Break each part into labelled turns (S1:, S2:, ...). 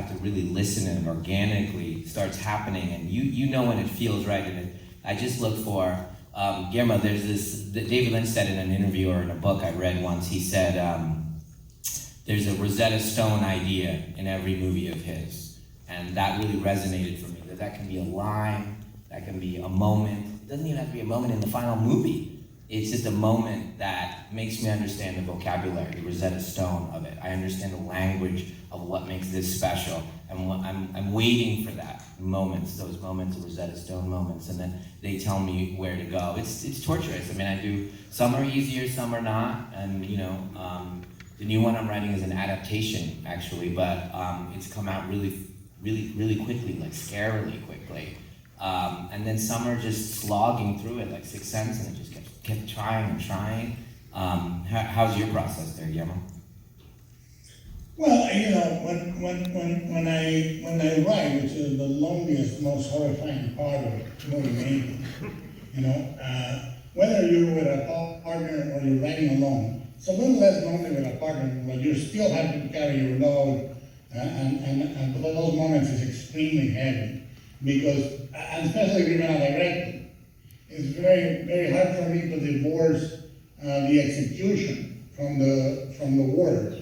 S1: have to really listen, and it organically starts happening, and you know when it feels right. And I just look for, Guillermo, there's this, David Lynch said in an interview or in a book I read once, he said, there's a Rosetta Stone idea in every movie of his. And that really resonated for me, that can be a line, that can be a moment. It doesn't even have to be a moment in the final movie. It's just a moment that makes me understand the vocabulary, the Rosetta Stone of it. I understand the language of what makes this special. And I'm waiting for that moments, those moments, the Rosetta Stone moments, and then they tell me where to go. It's torturous. I mean, some are easier, some are not, and the new one I'm writing is an adaptation, actually, but it's come out really quickly, like scarily quickly. And then some are just slogging through it like Sixth Sense, and it just kept trying and trying. How's your process there, Guillermo?
S2: Well, when I write, which is the loneliest, most horrifying part of movie making, whether you're with a partner or you're writing alone, it's a little less lonely with a partner, but you still have to carry your load, and those moments is extremely heavy, because, and especially if you're not directing, it's very, very hard for me to divorce the execution from the word.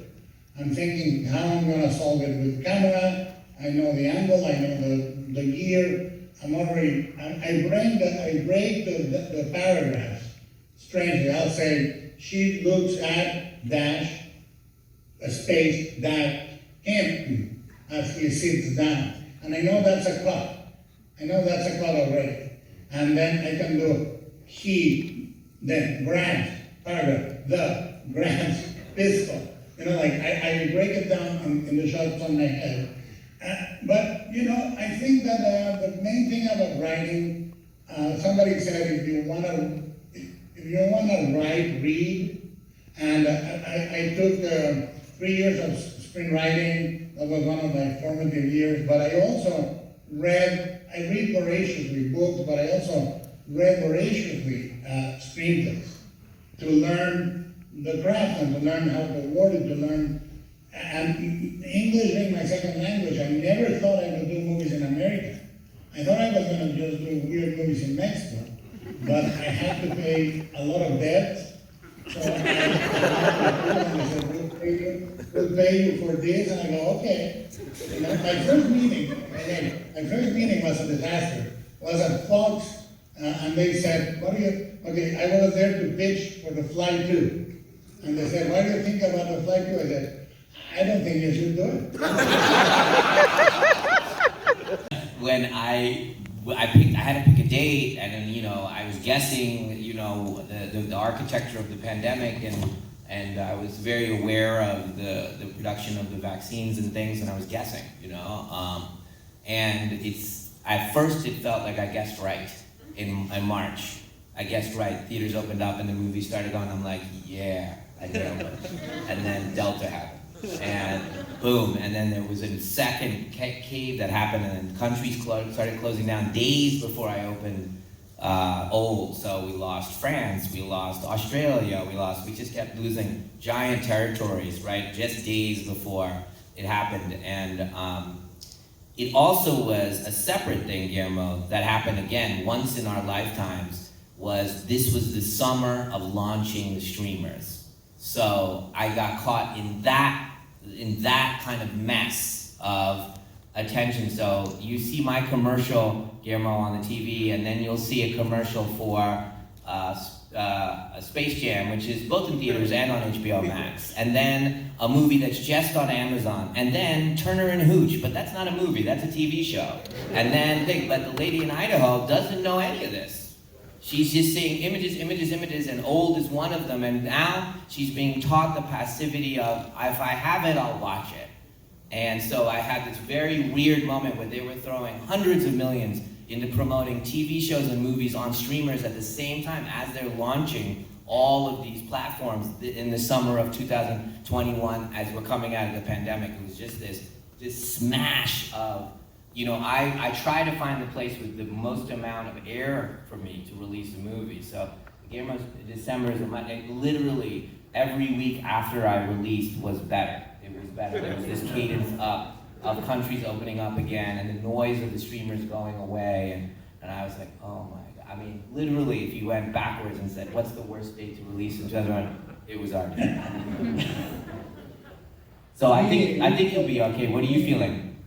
S2: I'm thinking how I'm going to solve it with camera. I know the angle, I know the gear. I break the paragraphs strangely. I'll say, she looks at dash, a space, that him, as he sits down. And I know that's a cut. I know that's a cut already. And then I can do he, then grabs, paragraph, the, grabs, pistol. I break it down in the shots on my head. But I think that the main thing about writing, somebody said if you want to write, read. And I took 3 years of screenwriting. That was one of my formative years. But I also read voraciously books, but I also read voraciously screenplays to learn the craft and to learn how to word it, to learn. And English being my second language, I never thought I would do movies in America. I thought I was going to just do weird movies in Mexico, but I had to pay a lot of debt. So I said, we'll pay you for this, and I go, okay. My first meeting was a disaster. It was at Fox, and they said, I was there to pitch for the Fly 2. And they said, what do you think about the Fly 2? I said, I don't think you should do it.
S1: When I had to pick a date, and then, I was guessing, the architecture of the pandemic, and I was very aware of the production of the vaccines and things, and I was guessing, and at first it felt like I guessed right in March. I guessed right, theaters opened up and the movie started on, I'm like, yeah, I know. And then Delta happened, and boom, and then there was a second cave that happened, and then countries started closing down days before I opened Old. So we lost France, we lost Australia, we just kept losing giant territories, right, just days before it happened. And it also was a separate thing, Guillermo, that happened again once in our lifetimes. This was the summer of launching the streamers. So I got caught in that kind of mess of attention. So you see my commercial, Guillermo, on the TV, and then you'll see a commercial for Space Jam, which is both in theaters and on HBO Max, and then a movie that's just on Amazon, and then Turner and Hooch, but that's not a movie, that's a TV show. And then but the lady in Idaho doesn't know any of this. She's just seeing images, and Old is one of them, and now she's being taught the passivity of, if I have it, I'll watch it. And so I had this very weird moment where they were throwing hundreds of millions into promoting TV shows and movies on streamers at the same time as they're launching all of these platforms in the summer of 2021 as we're coming out of the pandemic. It was just this smash of, I try to find the place with the most amount of air for me to release a movie. So Guillermo's December is literally every week after I released was better. It was better. There was this cadence up of countries opening up again and the noise of the streamers going away. And I was like, oh my God. I mean, literally, if you went backwards and said, what's the worst date to release in 2001? It was our day. So I think you'll be okay. What are you feeling?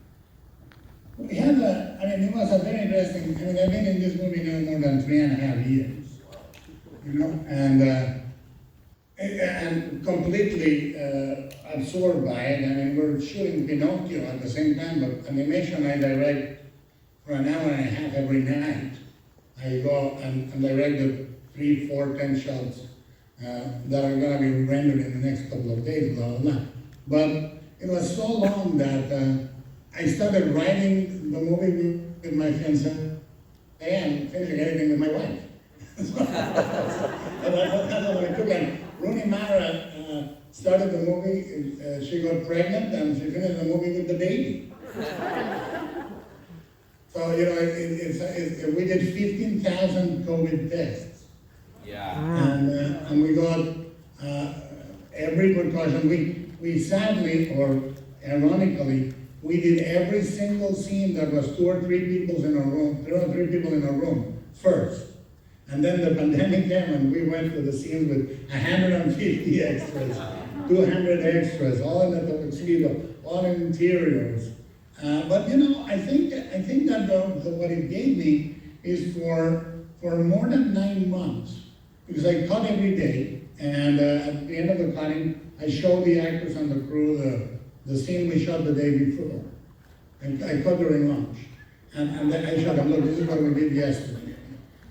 S2: We had it was a very interesting, I've been in this movie now more than 3.5 years, and completely absorbed by it. We're shooting Pinocchio at the same time, but animation I direct for an hour and a half every night. I go and direct the 3, 4, 10 shots that are going to be rendered in the next couple of days, blah, blah, blah. But it was so long that I started writing the movie with my fiancée and finishing everything with my wife. That's what I took. And Rooney Mara started the movie, she got pregnant, and she finished the movie with the baby. So, we did 15,000 COVID tests.
S1: Yeah.
S2: And we got every precaution. We sadly, or ironically, we did every single scene that was 2 or 3 people in a room first. And then the pandemic came and we went to the scenes with 150 extras, 200 extras, all in the tuxedo, all in interiors. But I think that what it gave me is for more than 9 months, because I cut every day, and at the end of the cutting, I showed the actors and the crew the scene we shot the day before. And I cut during lunch. And then I showed them, look, this is what we did yesterday.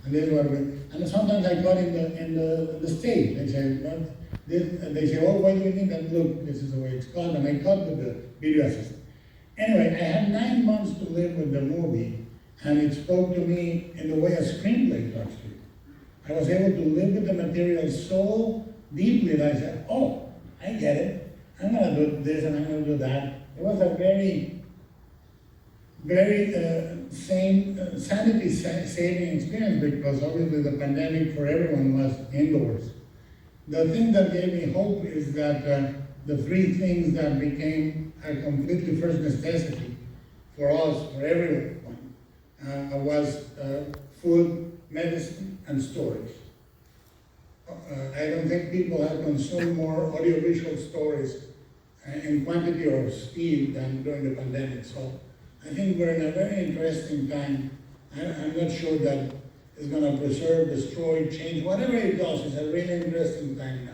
S2: And this is what and sometimes I cut in the stage. They say, oh, why do we need that? Look, this is the way it's cut. And I cut with the video assistant. Anyway, I had 9 months to live with the movie, and it spoke to me in the way a screenplay does to you. I was able to live with the material so deeply that I said, oh, I get it. I'm going to do this and I'm going to do that. It was a very, very sanity-saving experience, because obviously the pandemic for everyone was indoors. The thing that gave me hope is that the 3 things that became a completely first necessity for us, for everyone, was food, medicine, and storage. I don't think people have consumed more audiovisual stories in quantity or speed than during the pandemic. So I think we're in a very interesting time. I'm not sure that it's going to preserve, destroy, change, whatever it does. It's a really interesting time now.